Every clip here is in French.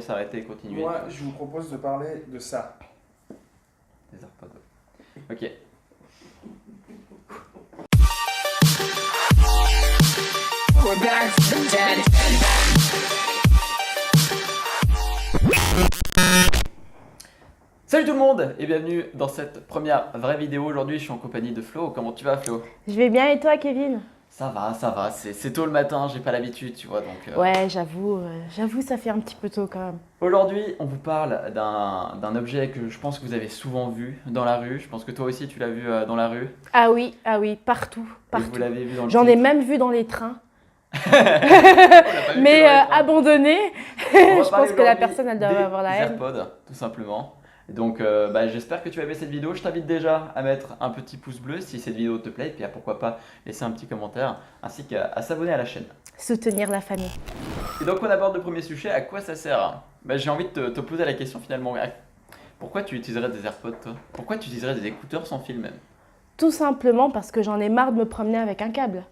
S'arrêter et continuer. Moi, je vous propose de parler de ça. Des AirPods. Ok. Salut tout le monde et bienvenue dans cette première vraie vidéo. Aujourd'hui, je suis en compagnie de Flo. Comment tu vas, Flo? Je vais bien et toi, Kevin? Ça va. C'est tôt le matin, j'ai pas l'habitude, tu vois. Donc, Ouais, j'avoue, ça fait un petit peu tôt quand même. Aujourd'hui, on vous parle d'un objet que je pense que vous avez souvent vu dans la rue. Je pense que toi aussi, tu l'as vu dans la rue. Ah oui, partout, Et vous partout. l'avez vu dans le J'en ai titre. même vu dans les trains, On l'a pas vu mais que dans les trains. abandonnés. On va Je parler pense que la aujourd'hui personne, elle doit des avoir la haine. AirPods, tout simplement. Et donc, j'espère que tu vas aimer cette vidéo. Je t'invite déjà à mettre un petit pouce bleu si cette vidéo te plaît, et puis pourquoi pas laisser un petit commentaire, ainsi qu'à s'abonner à la chaîne. Soutenir la famille. Et donc, on aborde le premier sujet. À quoi ça sert? J'ai envie de te poser la question finalement. Pourquoi tu utiliserais des AirPods, toi? Pourquoi tu utiliserais des écouteurs sans fil même? Tout simplement parce que j'en ai marre de me promener avec un câble.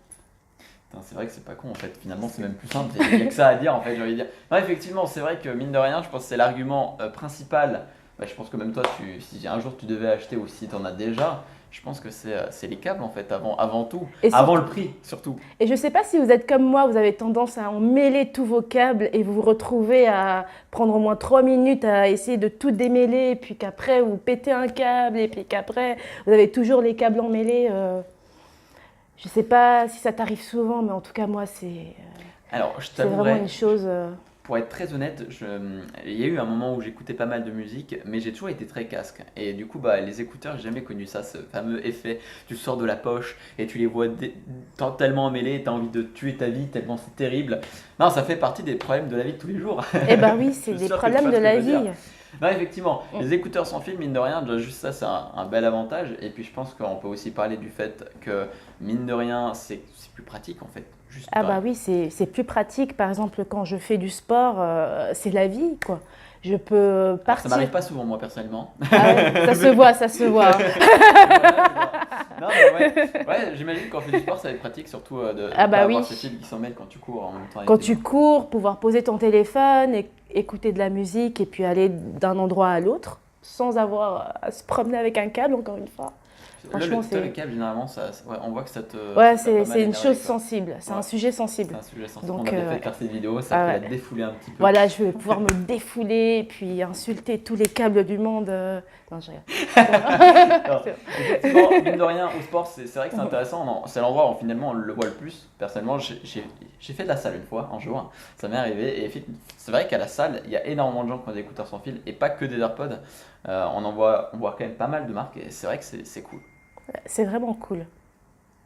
Putain, c'est vrai que c'est pas con en fait, finalement c'est même plus simple, il n'y a que ça à dire en fait, j'ai envie de dire. Non, effectivement, c'est vrai que mine de rien, je pense que c'est l'argument principal. Je pense que même toi, si un jour tu devais acheter ou si tu en as déjà, je pense que c'est les câbles en fait, avant tout, Et avant le prix surtout. Et je ne sais pas si vous êtes comme moi, vous avez tendance à emmêler tous vos câbles et vous vous retrouvez à prendre au moins 3 minutes à essayer de tout démêler, et puis qu'après vous pétez un câble, et puis qu'après vous avez toujours les câbles emmêlés. Je ne sais pas si ça t'arrive souvent, mais en tout cas moi Alors, je c'est vraiment t'avouerai, une chose. pour être très honnête, il y a eu un moment où j'écoutais pas mal de musique, mais j'ai toujours été très casque. Et du coup, les écouteurs, j'ai jamais connu ça, ce fameux effet. Tu sors de la poche et tu les vois tellement emmêlés, t'as envie de tuer ta vie tellement c'est terrible. Non, ça fait partie des problèmes de la vie de tous les jours. Eh ben oui, c'est Je suis des sûr que tu problèmes vois de ce que je la veux dire. vie. Non, effectivement, les écouteurs sans fil, mine de rien, déjà, juste ça, c'est un bel avantage. Et puis, je pense qu'on peut aussi parler du fait que, mine de rien, c'est plus pratique en fait. Juste Ah pas. bah oui, c'est plus pratique. Par exemple, quand je fais du sport, c'est la vie, quoi. Je peux Alors, ça partir. m'arrive pas souvent, moi, personnellement. Ah ouais, ça se voit, ça se voit. Non, mais ouais, j'imagine qu'en fait du sport, ça va être pratique, surtout de Ah ne bah pas oui. avoir ces fils qui s'en mêlent quand tu cours en même temps. avec Quand tes tu mains. cours, pouvoir poser ton téléphone, écouter de la musique et puis aller d'un endroit à l'autre sans avoir à se promener avec un câble, encore une fois. Franchement, Toi, le câble, généralement, ouais, on voit que ça te. Ouais, ça t'a pas mal c'est une énervé, chose quoi. sensible, c'est Ouais. un sujet sensible. C'est un sujet sensible. Donc, On a bien fait ouais. de faire cette vidéo, ça Ah peut ouais. la défouler un petit peu. Voilà, je vais pouvoir me défouler et puis insulter tous les câbles du monde. Non, je rigole. Alors, effectivement, mine de rien, au sport, c'est vrai que c'est intéressant. C'est l'endroit où finalement on le voit le plus. Personnellement, j'ai fait de la salle une fois, un jour. Ça m'est arrivé. Et c'est vrai qu'à la salle, il y a énormément de gens qui ont des écouteurs sans fil et pas que des AirPods. On voit quand même pas mal de marques et c'est vrai que c'est cool. C'est vraiment cool.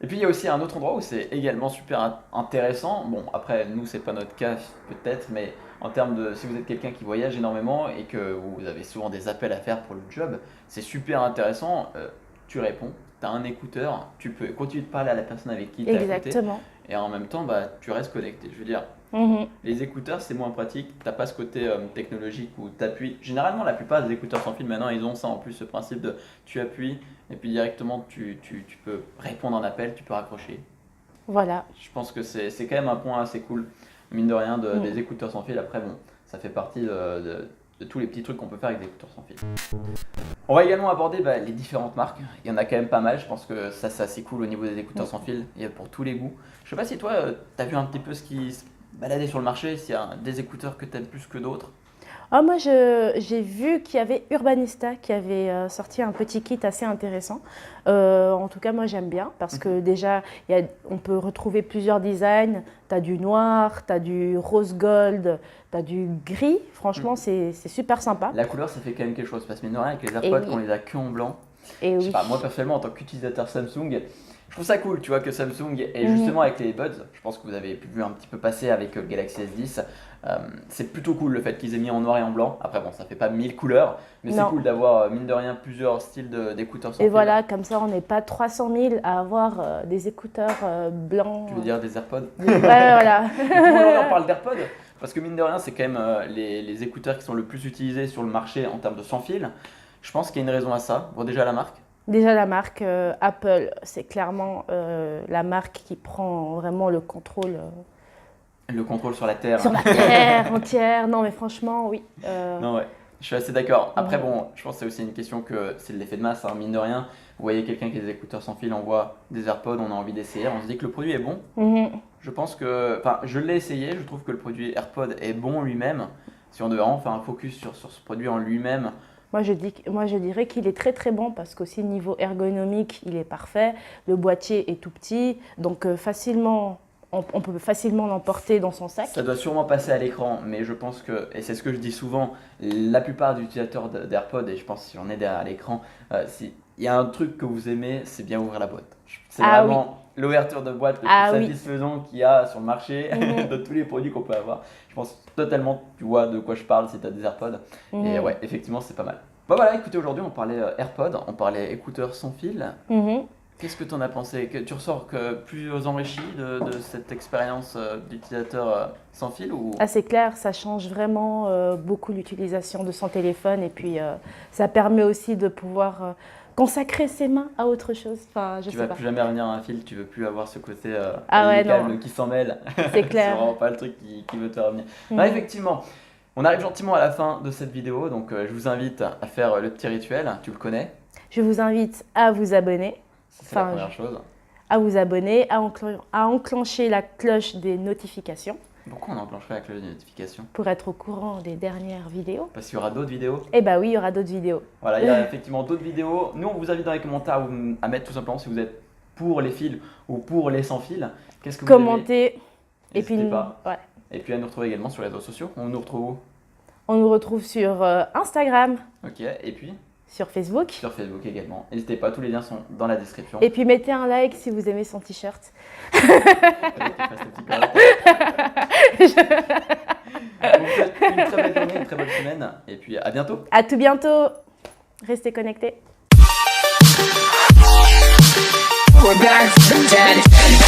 Et puis il y a aussi un autre endroit où c'est également super intéressant. Bon, après, nous, c'est pas notre cas peut-être, mais en termes de si vous êtes quelqu'un qui voyage énormément et que vous avez souvent des appels à faire pour le job, c'est super intéressant. Tu réponds, tu as un écouteur, tu peux continuer de parler à la personne avec qui tu as écouté Exactement. et en même temps, tu restes connecté. Je veux dire, Mhm. les écouteurs, c'est moins pratique. T'as pas ce côté technologique où tu appuies. Généralement, la plupart des écouteurs sans fil, maintenant, ils ont ça en plus, ce principe de tu appuies et puis directement, tu peux répondre à un appel, tu peux raccrocher. Voilà. Je pense que c'est quand même un point assez cool, mine de rien, Mm. des écouteurs sans fil. Après, bon, ça fait partie de tous les petits trucs qu'on peut faire avec des écouteurs sans fil. On va également aborder les différentes marques. Il y en a quand même pas mal. Je pense que ça, c'est assez cool au niveau des écouteurs sans fil. Il y a pour tous les goûts. Je sais pas si toi, tu as vu un petit peu ce qui se baladait sur le marché, s'il y a des écouteurs que tu aimes plus que d'autres. Ah, moi, j'ai vu qu'il y avait Urbanista qui avait sorti un petit kit assez intéressant. En tout cas, moi, j'aime bien parce que déjà, on peut retrouver plusieurs designs. Tu as du noir, tu as du rose gold, tu as du gris. Franchement, c'est super sympa. La couleur, ça fait quand même quelque chose. Parce que mine de rien, avec les Et AirPods, oui. qu'on les a que en blanc. Et Je sais oui. pas, moi personnellement, en tant qu'utilisateur Samsung, je trouve ça cool, tu vois, que Samsung, et Mhm. justement avec les Buds, je pense que vous avez vu un petit peu passer avec le Galaxy S10, c'est plutôt cool le fait qu'ils aient mis en noir et en blanc. Après, bon, ça fait pas 1000 couleurs, mais c'est Non. cool d'avoir, mine de rien, plusieurs styles d'écouteurs sans Et fil. voilà, comme ça, on n'est pas 300 000 à avoir des écouteurs blancs. Tu veux dire des AirPods? Ouais, voilà. Et puis, aujourd'hui, on parle d'AirPods, parce que mine de rien, c'est quand même les écouteurs qui sont le plus utilisés sur le marché en termes de sans fil. Je pense qu'il y a une raison à ça. Bon, déjà la marque. Déjà, la marque Apple, c'est clairement la marque qui prend vraiment le contrôle Le contrôle sur la terre. sur la terre entière. Non, mais franchement, oui. Non, ouais, je suis assez d'accord. Après, Ouais. bon, je pense que c'est aussi une question que c'est l'effet de masse, hein, mine de rien. Vous voyez quelqu'un qui a des écouteurs sans fil, on voit des AirPods, on a envie d'essayer, on se dit que le produit est bon. Mhm. Je pense que, enfin, je l'ai essayé, je trouve que le produit AirPod est bon lui-même. Si on devait vraiment faire un focus sur ce produit en lui-même, Moi, je dirais qu'il est très très bon parce qu'aussi niveau ergonomique, il est parfait. Le boîtier est tout petit, donc on peut facilement l'emporter dans son sac. ça doit sûrement passer à l'écran, mais je pense que, et c'est ce que je dis souvent, la plupart des utilisateurs d'AirPod, et je pense si j'en ai derrière l'écran, si il y a un truc que vous aimez, c'est bien ouvrir la boîte. C'est Ah vraiment l'ouverture de boîte le Ah plus oui. satisfaisant qu'il y a sur le marché Mhm. de tous les produits qu'on peut avoir. Je pense totalement, tu vois de quoi je parle si tu as des AirPods. Et Mhm. ouais, effectivement, c'est pas mal. Bon voilà, écoutez, aujourd'hui on parlait AirPods, on parlait écouteurs sans fil. Mhm. Qu'est-ce que tu en as pensé? Que tu ressors que plus enrichi de cette expérience d'utilisateur sans fil ou... Ah, c'est clair, ça change vraiment beaucoup l'utilisation de son téléphone et puis ça permet aussi de pouvoir consacrer ses mains à autre chose. Enfin, je Tu sais vas pas. plus jamais revenir à un fil, tu veux plus avoir ce côté Ah ouais, les câbles non. qui s'en mêlent. C'est C'est clair. vraiment pas le truc qui veut te faire revenir. Mhm. Ah, effectivement, on arrive gentiment à la fin de cette vidéo, donc je vous invite à faire le petit rituel, tu le connais, Je vous invite à vous abonner, ça, c'est la Enfin, première chose. à vous abonner, à enclencher la cloche des notifications Pourquoi on enclencherait la cloche de notification? pour être au courant des dernières vidéos. Parce qu'il y aura d'autres vidéos. Eh bah oui, il y aura d'autres vidéos. Voilà, il y a effectivement d'autres vidéos. Nous, on vous invite dans les commentaires à mettre tout simplement si vous êtes pour les fils ou pour les sans fils. Qu'est-ce que vous aimez? Commentez et puis N'hésitez pas. ouais. Et puis à nous retrouver également sur les réseaux sociaux. On nous retrouve où? On nous retrouve sur Instagram, Ok, et puis sur Facebook. sur Facebook également. N'hésitez pas, tous les liens sont dans la description. Et puis mettez un like si vous aimez son t-shirt. Fallait qu'il fasse le petit commentaire. On vous souhaite une très belle journée, une très bonne semaine. Et puis à bientôt. À tout bientôt. Restez connectés. We're back from dead.